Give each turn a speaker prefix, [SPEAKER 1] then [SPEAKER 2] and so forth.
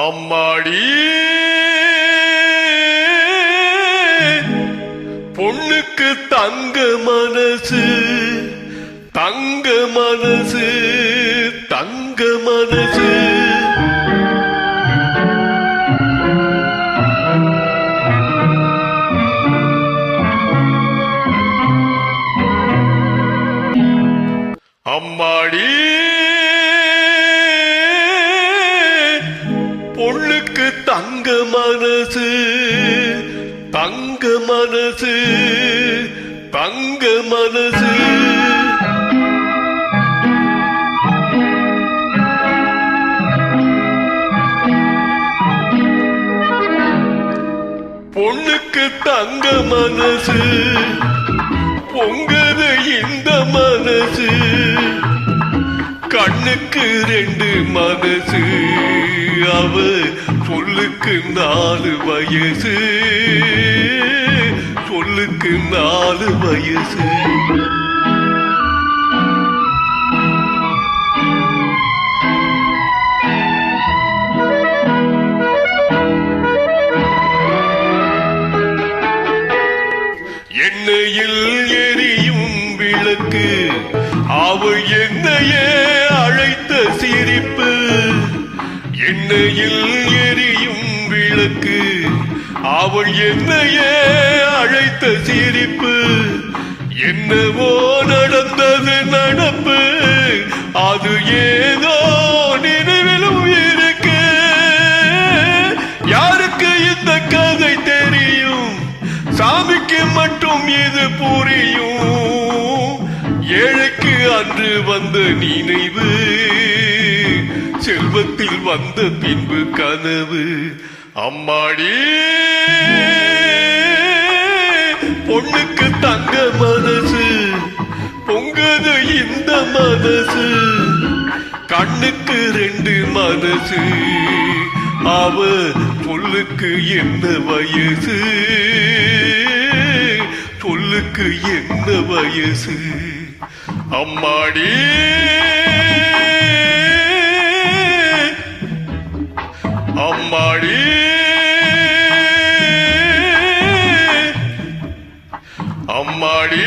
[SPEAKER 1] அம்மாடி பொண்ணுக்கு தங்க மனசு தங்க மனசு தங்க மனசு அம்மாடி பொண்ணுக்கு தங்க மனசு தங்க மனசு தங்க மனசு பொண்ணுக்கு தங்க மனசு பொங்குது இந்த மனசு கண்ணுக்கு ரெண்டு மனசு அவ சொல்லுக்கு 4 வயசு சொல்லுக்கு 4 வயசு எண்ணெயில் எரியும் விளக்கு அவள் என்னையே அழைத்த சிரிப்பு எண்ணெயில் எரியும் விளக்கு அவள் என்னையே அழைத்த சிரிப்பு என்னவோ நடந்தது நடப்பு அது ஏதோ நினைவிலும் இருக்கு யாருக்கு இந்த கதை தெரியும் சாமிக்கு மட்டும் இது புரியும் ஏழைக்கு அன்று வந்த நினைவு செல்வத்தில் வந்த பின்பு கனவு அம்மாடி பொண்ணுக்கு தங்க மனசு பொங்குது இந்த மனசு கண்ணுக்கு 2 மனசு அவ சொல்லுக்கு என்ன வயசு சொல்லுக்கு என்ன வயசு அம்மாடி அம்மாடி அம்மாடி